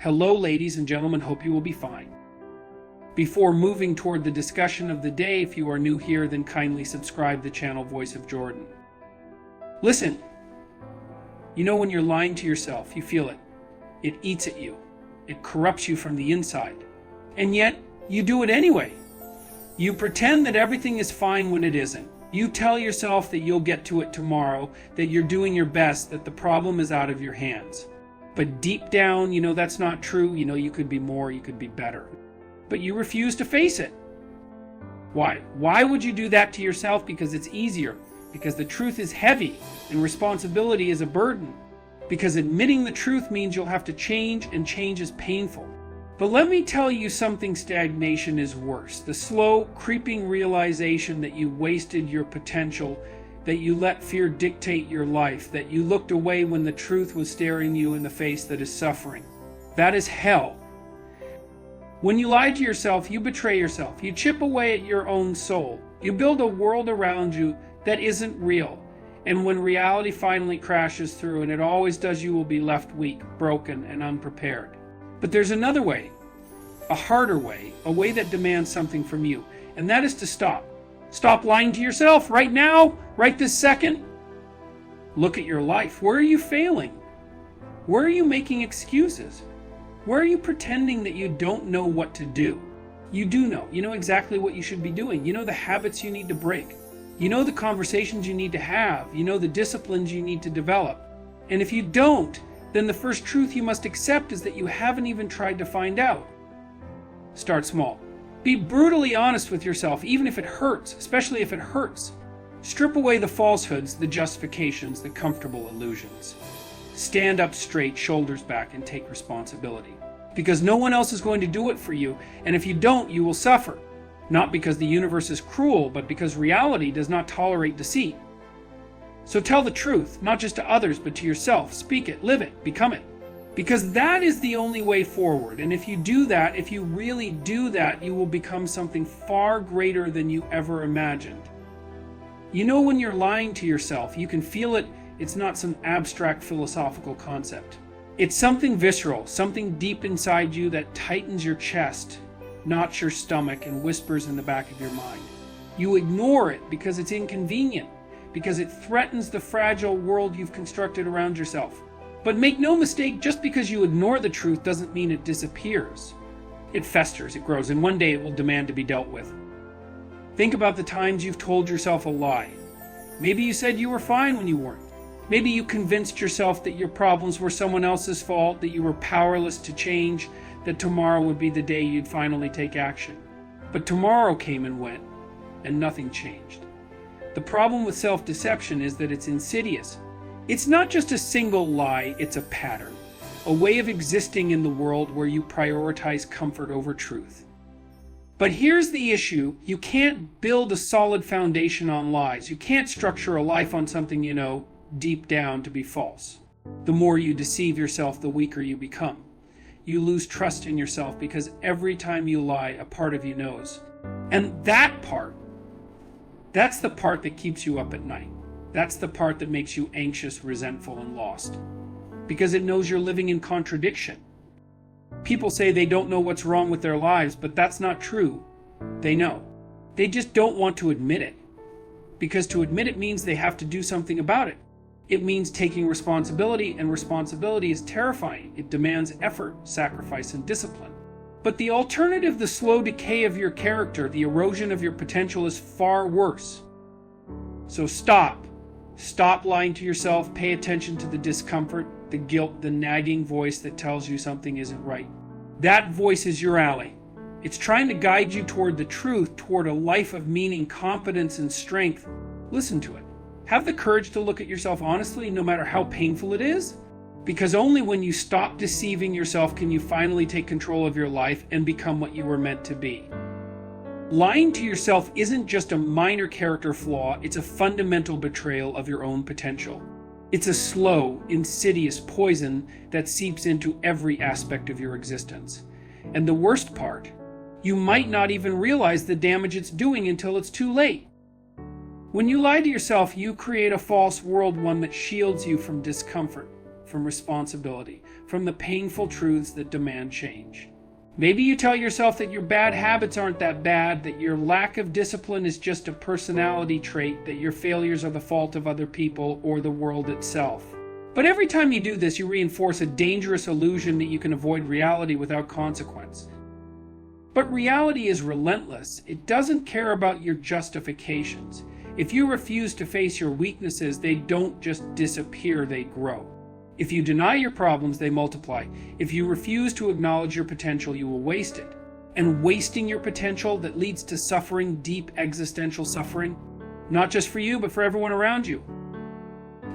Hello, ladies and gentlemen, hope you will be fine. Before moving toward the discussion of the day, if you are new here, then kindly subscribe to the channel Voice of Jordan. Listen, you know when you're lying to yourself, you feel it. It eats at you. It corrupts you from the inside. And yet, you do it anyway. You pretend that everything is fine when it isn't. You tell yourself that you'll get to it tomorrow, that you're doing your best, that the problem is out of your hands. But deep down, you know that's not true. You know you could be more, you could be better. But you refuse to face it. Why? Why would you do that to yourself? Because it's easier. Because the truth is heavy and responsibility is a burden. Because admitting the truth means you'll have to change, and change is painful. But let me tell you something: stagnation is worse. The slow, creeping realization that you wasted your potential, that you let fear dictate your life, that you looked away when the truth was staring you in the face, that is suffering. That is hell. When you lie to yourself, you betray yourself. You chip away at your own soul. You build a world around you that isn't real. And when reality finally crashes through, and it always does, you will be left weak, broken, and unprepared. But there's another way, a harder way, a way that demands something from you, and that is to stop. Stop lying to yourself right now, right this second. Look at your life. Where are you failing? Where are you making excuses? Where are you pretending that you don't know what to do? You do know. You know exactly what you should be doing. You know the habits you need to break. You know the conversations you need to have. You know the disciplines you need to develop. And if you don't, then the first truth you must accept is that you haven't even tried to find out. Start small. Be brutally honest with yourself, even if it hurts, especially if it hurts. Strip away the falsehoods, the justifications, the comfortable illusions. Stand up straight, shoulders back, and take responsibility. Because no one else is going to do it for you, and if you don't, you will suffer. Not because the universe is cruel, but because reality does not tolerate deceit. So tell the truth, not just to others, but to yourself. Speak it, live it, become it. Because that is the only way forward. And if you do that, if you really do that, you will become something far greater than you ever imagined. You know when you're lying to yourself, you can feel it. It's not some abstract philosophical concept. It's something visceral, something deep inside you that tightens your chest, knots your stomach, and whispers in the back of your mind. You ignore it because it's inconvenient, because it threatens the fragile world you've constructed around yourself. But make no mistake, just because you ignore the truth doesn't mean it disappears. It festers, it grows, and one day it will demand to be dealt with. Think about the times you've told yourself a lie. Maybe you said you were fine when you weren't. Maybe you convinced yourself that your problems were someone else's fault, that you were powerless to change, that tomorrow would be the day you'd finally take action. But tomorrow came and went, and nothing changed. The problem with self-deception is that it's insidious. It's not just a single lie, it's a pattern, a way of existing in the world where you prioritize comfort over truth. But here's the issue: you can't build a solid foundation on lies. You can't structure a life on something you know deep down to be false. The more you deceive yourself, the weaker you become. You lose trust in yourself because every time you lie, a part of you knows. And that part, that's the part that keeps you up at night. That's the part that makes you anxious, resentful, and lost. Because it knows you're living in contradiction. People say they don't know what's wrong with their lives, but that's not true. They know. They just don't want to admit it. Because to admit it means they have to do something about it. It means taking responsibility, and responsibility is terrifying. It demands effort, sacrifice, and discipline. But the alternative, the slow decay of your character, the erosion of your potential, is far worse. So stop. Stop lying to yourself. Pay attention to the discomfort, the guilt, the nagging voice that tells you something isn't right. That voice is your ally. It's trying to guide you toward the truth, toward a life of meaning, confidence, and strength. Listen to it. Have the courage to look at yourself honestly, no matter how painful it is. Because only when you stop deceiving yourself can you finally take control of your life and become what you were meant to be. Lying to yourself isn't just a minor character flaw, it's a fundamental betrayal of your own potential. It's a slow, insidious poison that seeps into every aspect of your existence. And the worst part, you might not even realize the damage it's doing until it's too late. When you lie to yourself, you create a false world, one that shields you from discomfort, from responsibility, from the painful truths that demand change. Maybe you tell yourself that your bad habits aren't that bad, that your lack of discipline is just a personality trait, that your failures are the fault of other people or the world itself. But every time you do this, you reinforce a dangerous illusion that you can avoid reality without consequence. But reality is relentless. It doesn't care about your justifications. If you refuse to face your weaknesses, they don't just disappear, they grow. If you deny your problems, they multiply. If you refuse to acknowledge your potential, you will waste it. And wasting your potential that leads to suffering, deep existential suffering, not just for you, but for everyone around you.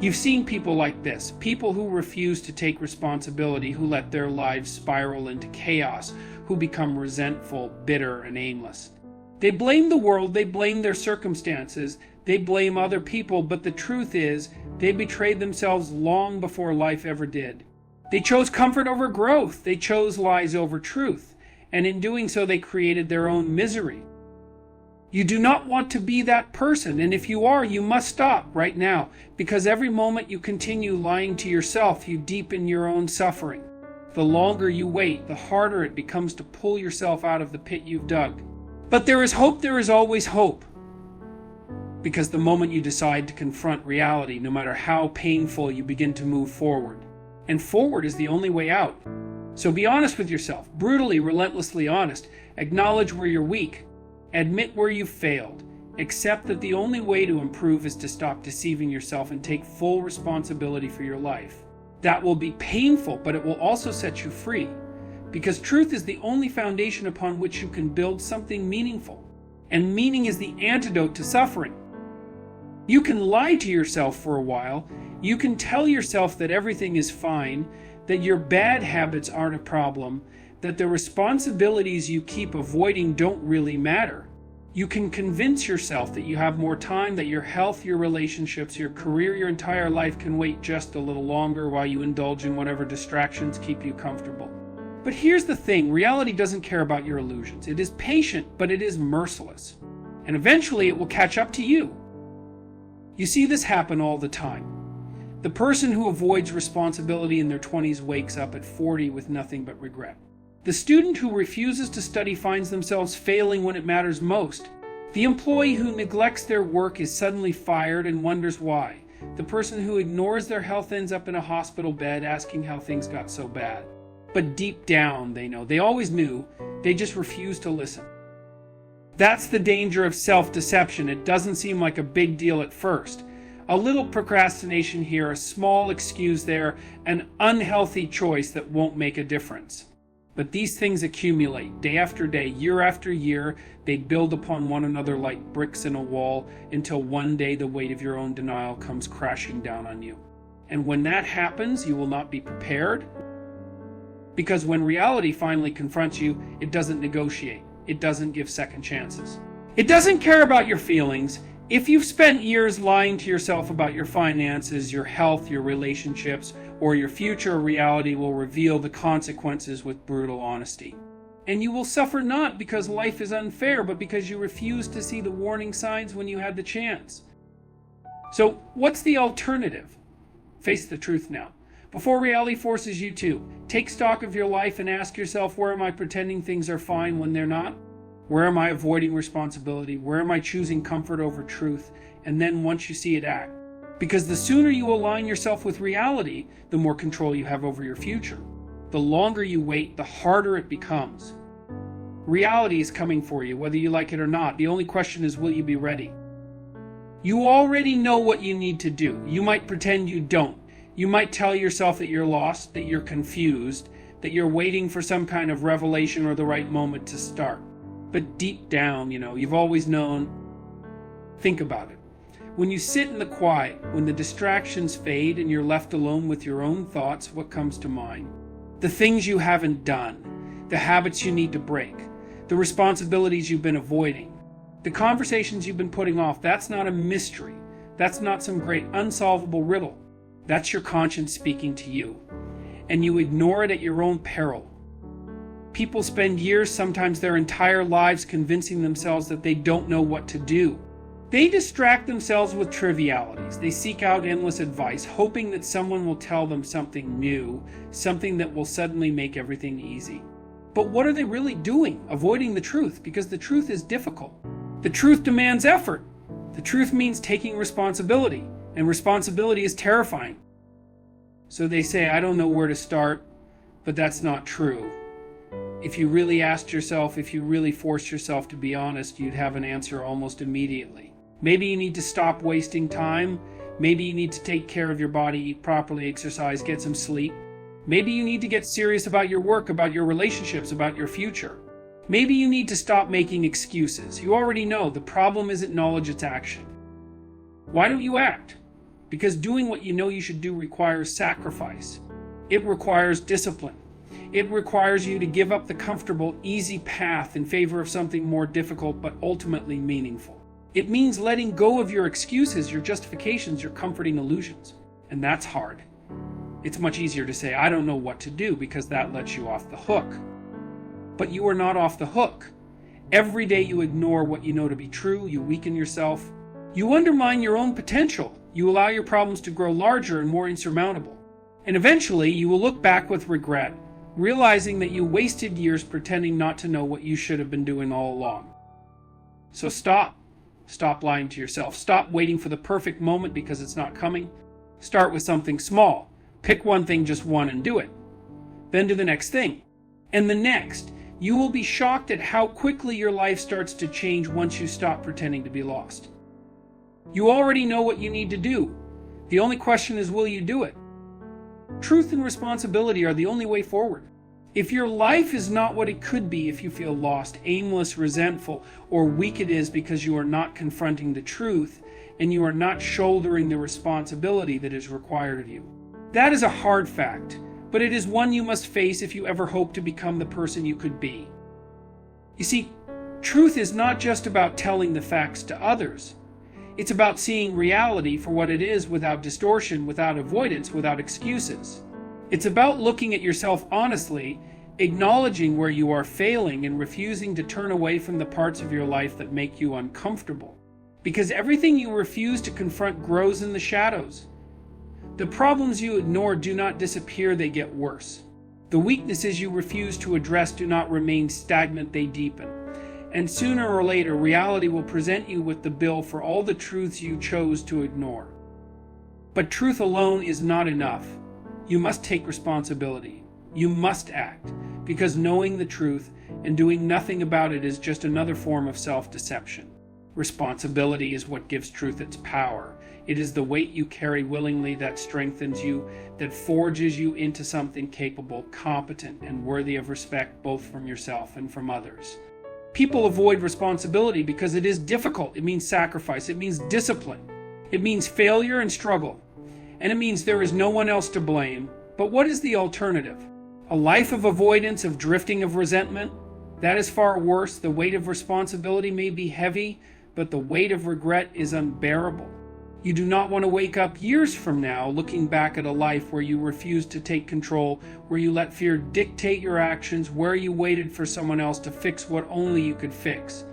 You've seen people like this, people who refuse to take responsibility, who let their lives spiral into chaos, who become resentful, bitter, and aimless. They blame the world, they blame their circumstances, they blame other people, but the truth is, they betrayed themselves long before life ever did. They chose comfort over growth, they chose lies over truth, and in doing so they created their own misery. You do not want to be that person, and if you are, you must stop right now, because every moment you continue lying to yourself, you deepen your own suffering. The longer you wait, the harder it becomes to pull yourself out of the pit you've dug. But there is hope, there is always hope. Because the moment you decide to confront reality, no matter how painful, you begin to move forward. And forward is the only way out. So be honest with yourself, brutally, relentlessly honest. Acknowledge where you're weak. Admit where you've failed. Accept that the only way to improve is to stop deceiving yourself and take full responsibility for your life. That will be painful, but it will also set you free. Because truth is the only foundation upon which you can build something meaningful. And meaning is the antidote to suffering. You can lie to yourself for a while. You can tell yourself that everything is fine, that your bad habits aren't a problem, that the responsibilities you keep avoiding don't really matter. You can convince yourself that you have more time, that your health, your relationships, your career, your entire life can wait just a little longer while you indulge in whatever distractions keep you comfortable. But here's the thing, reality doesn't care about your illusions. It is patient, but it is merciless. And eventually it will catch up to you. You see this happen all the time. The person who avoids responsibility in their 20s wakes up at 40 with nothing but regret. The student who refuses to study finds themselves failing when it matters most. The employee who neglects their work is suddenly fired and wonders why. The person who ignores their health ends up in a hospital bed asking how things got so bad. But deep down they know. They always knew. They just refused to listen. That's the danger of self-deception. It doesn't seem like a big deal at first. A little procrastination here, a small excuse there, an unhealthy choice that won't make a difference. But these things accumulate day after day, year after year. They build upon one another like bricks in a wall until one day the weight of your own denial comes crashing down on you. And when that happens, you will not be prepared. Because when reality finally confronts you, it doesn't negotiate. It doesn't give second chances. It doesn't care about your feelings. If you've spent years lying to yourself about your finances, your health, your relationships, or your future, reality will reveal the consequences with brutal honesty. And you will suffer not because life is unfair, but because you refuse to see the warning signs when you had the chance. So, what's the alternative? Face the truth now. Before reality forces you to, take stock of your life and ask yourself, where am I pretending things are fine when they're not? Where am I avoiding responsibility? Where am I choosing comfort over truth? And then once you see it, act. Because the sooner you align yourself with reality, the more control you have over your future. The longer you wait, the harder it becomes. Reality is coming for you, whether you like it or not. The only question is, will you be ready? You already know what you need to do. You might pretend you don't. You might tell yourself that you're lost, that you're confused, that you're waiting for some kind of revelation or the right moment to start. But deep down, you've always known. Think about it. When you sit in the quiet, when the distractions fade and you're left alone with your own thoughts, what comes to mind? The things you haven't done, the habits you need to break, the responsibilities you've been avoiding, the conversations you've been putting off. That's not a mystery. That's not some great unsolvable riddle. That's your conscience speaking to you. And you ignore it at your own peril. People spend years, sometimes their entire lives, convincing themselves that they don't know what to do. They distract themselves with trivialities. They seek out endless advice, hoping that someone will tell them something new, something that will suddenly make everything easy. But what are they really doing? Avoiding the truth, because the truth is difficult. The truth demands effort. The truth means taking responsibility, and responsibility is terrifying. So they say, I don't know where to start, but that's not true. If you really asked yourself, if you really forced yourself to be honest, you'd have an answer almost immediately. Maybe you need to stop wasting time. Maybe you need to take care of your body, eat properly, exercise, get some sleep. Maybe you need to get serious about your work, about your relationships, about your future. Maybe you need to stop making excuses. You already know the problem isn't knowledge, it's action. Why don't you act? Because doing what you know you should do requires sacrifice. It requires discipline. It requires you to give up the comfortable, easy path in favor of something more difficult but ultimately meaningful. It means letting go of your excuses, your justifications, your comforting illusions. And that's hard. It's much easier to say, I don't know what to do, because that lets you off the hook. But you are not off the hook. Every day you ignore what you know to be true, you weaken yourself. You undermine your own potential. You allow your problems to grow larger and more insurmountable. And eventually you will look back with regret, realizing that you wasted years pretending not to know what you should have been doing all along. So stop. Stop lying to yourself. Stop waiting for the perfect moment because it's not coming. Start with something small. Pick one thing, just one, and do it. Then do the next thing. And the next. You will be shocked at how quickly your life starts to change once you stop pretending to be lost. You already know what you need to do. The only question is, will you do it? Truth and responsibility are the only way forward. If your life is not what it could be, if you feel lost, aimless, resentful, or weak, it is because you are not confronting the truth and you are not shouldering the responsibility that is required of you. That is a hard fact, but it is one you must face if you ever hope to become the person you could be. You see, truth is not just about telling the facts to others. It's about seeing reality for what it is without distortion, without avoidance, without excuses. It's about looking at yourself honestly, acknowledging where you are failing, and refusing to turn away from the parts of your life that make you uncomfortable. Because everything you refuse to confront grows in the shadows. The problems you ignore do not disappear, they get worse. The weaknesses you refuse to address do not remain stagnant, they deepen. And sooner or later, reality will present you with the bill for all the truths you chose to ignore. But truth alone is not enough. You must take responsibility. You must act, because knowing the truth and doing nothing about it is just another form of self-deception. Responsibility is what gives truth its power. It is the weight you carry willingly that strengthens you, that forges you into something capable, competent, and worthy of respect both from yourself and from others. People avoid responsibility because it is difficult. It means sacrifice. It means discipline. It means failure and struggle. And it means there is no one else to blame. But what is the alternative? A life of avoidance, of drifting, of resentment? That is far worse. The weight of responsibility may be heavy, but the weight of regret is unbearable. You do not want to wake up years from now looking back at a life where you refused to take control, where you let fear dictate your actions, where you waited for someone else to fix what only you could fix.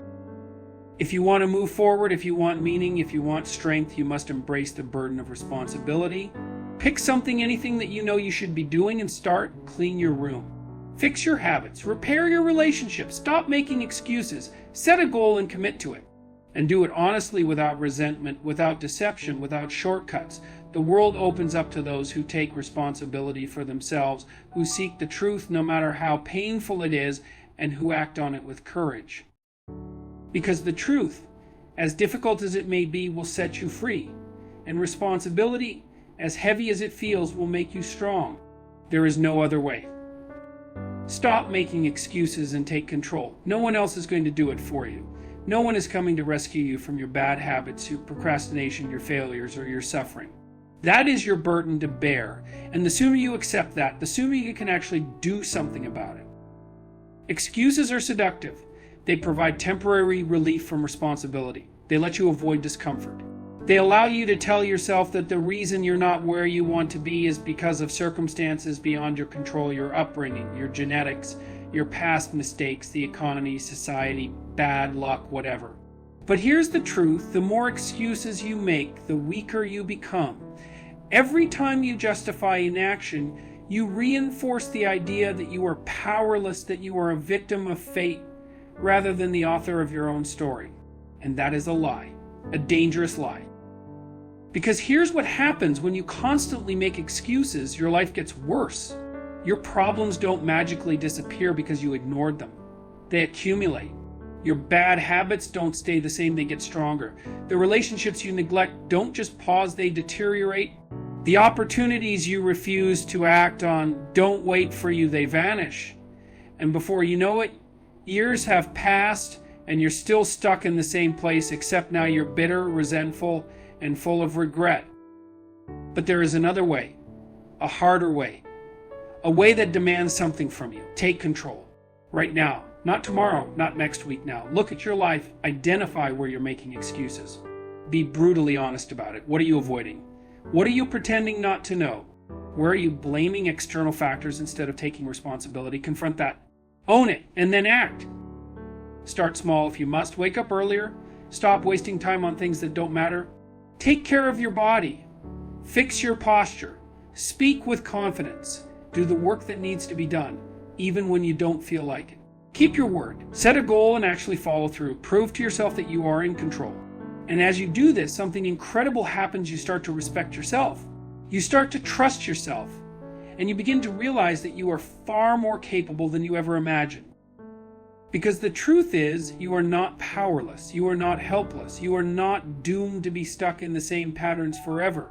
If you want to move forward, if you want meaning, if you want strength, you must embrace the burden of responsibility. Pick something, anything that you know you should be doing, and start. Clean your room. Fix your habits. Repair your relationships. Stop making excuses. Set a goal and commit to it. And do it honestly, without resentment, without deception, without shortcuts. The world opens up to those who take responsibility for themselves, who seek the truth no matter how painful it is, and who act on it with courage. Because the truth, as difficult as it may be, will set you free. And responsibility, as heavy as it feels, will make you strong. There is no other way. Stop making excuses and take control. No one else is going to do it for you. No one is coming to rescue you from your bad habits, your procrastination, your failures, or your suffering. That is your burden to bear, and the sooner you accept that, the sooner you can actually do something about it. Excuses are seductive. They provide temporary relief from responsibility. They let you avoid discomfort. They allow you to tell yourself that the reason you're not where you want to be is because of circumstances beyond your control, your upbringing, your genetics, your past mistakes, the economy, society, bad luck, whatever. But here's the truth: the more excuses you make, the weaker you become. Every time you justify inaction, you reinforce the idea that you are powerless, that you are a victim of fate, rather than the author of your own story. And that is a lie, a dangerous lie. Because here's what happens when you constantly make excuses: your life gets worse. Your problems don't magically disappear because you ignored them. They accumulate. Your bad habits don't stay the same, they get stronger. The relationships you neglect don't just pause, they deteriorate. The opportunities you refuse to act on don't wait for you, they vanish. And before you know it, years have passed and you're still stuck in the same place, except now you're bitter, resentful, and full of regret. But there is another way, a harder way, a way that demands something from you. Take control. Right now. Not tomorrow, not next week now. Look at your life, identify where you're making excuses. Be brutally honest about it. What are you avoiding? What are you pretending not to know? Where are you blaming external factors instead of taking responsibility? Confront that. Own it, and then act. Start small if you must. Wake up earlier. Stop wasting time on things that don't matter. Take care of your body. Fix your posture. Speak with confidence. Do the work that needs to be done, even when you don't feel like it. Keep your word. Set a goal and actually follow through. Prove to yourself that you are in control. And as you do this, something incredible happens. You start to respect yourself. You start to trust yourself. And you begin to realize that you are far more capable than you ever imagined. Because the truth is, you are not powerless. You are not helpless. You are not doomed to be stuck in the same patterns forever.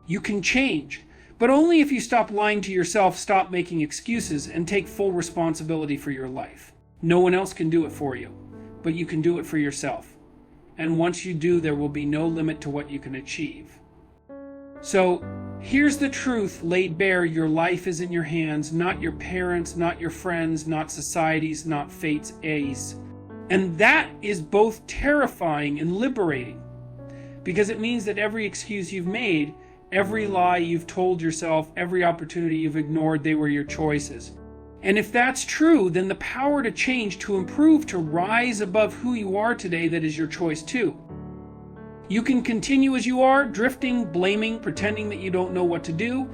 You can change. But only if you stop lying to yourself, stop making excuses, and take full responsibility for your life. No one else can do it for you, but you can do it for yourself. And once you do, there will be no limit to what you can achieve. So, here's the truth laid bare: your life is in your hands, not your parents, not your friends, not society's, not fate's ace. And that is both terrifying and liberating, because it means that every excuse you've made, every lie you've told yourself, every opportunity you've ignored, they were your choices. And if that's true, then the power to change, to improve, to rise above who you are today, that is your choice too. You can continue as you are, drifting, blaming, pretending that you don't know what to do,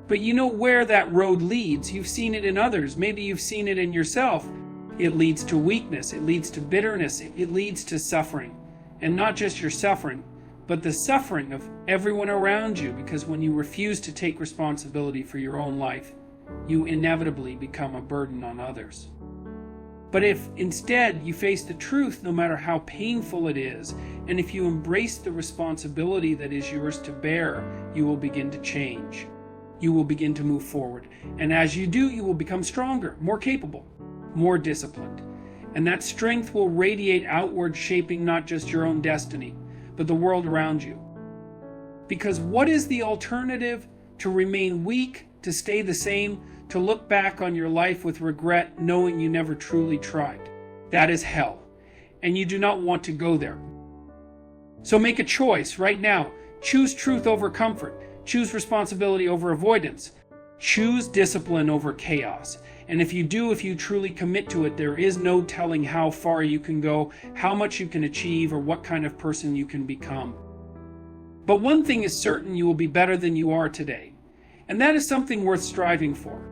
but you know where that road leads. You've seen it in others. Maybe you've seen it in yourself. It leads to weakness. It leads to bitterness. It leads to suffering. And not just your suffering, but the suffering of everyone around you, because when you refuse to take responsibility for your own life, you inevitably become a burden on others. But if instead you face the truth, no matter how painful it is, and if you embrace the responsibility that is yours to bear, you will begin to change. You will begin to move forward. And as you do, you will become stronger, more capable, more disciplined. And that strength will radiate outward, shaping not just your own destiny, but the world around you. Because what is the alternative? To remain weak, to stay the same, to look back on your life with regret, knowing you never truly tried. That is hell, and you do not want to go there. So make a choice right now. Choose truth over comfort. Choose responsibility over avoidance. Choose discipline over chaos. And if you truly commit to it, there is no telling how far you can go, how much you can achieve, or what kind of person you can become. But one thing is certain: you will be better than you are today. And that is something worth striving for.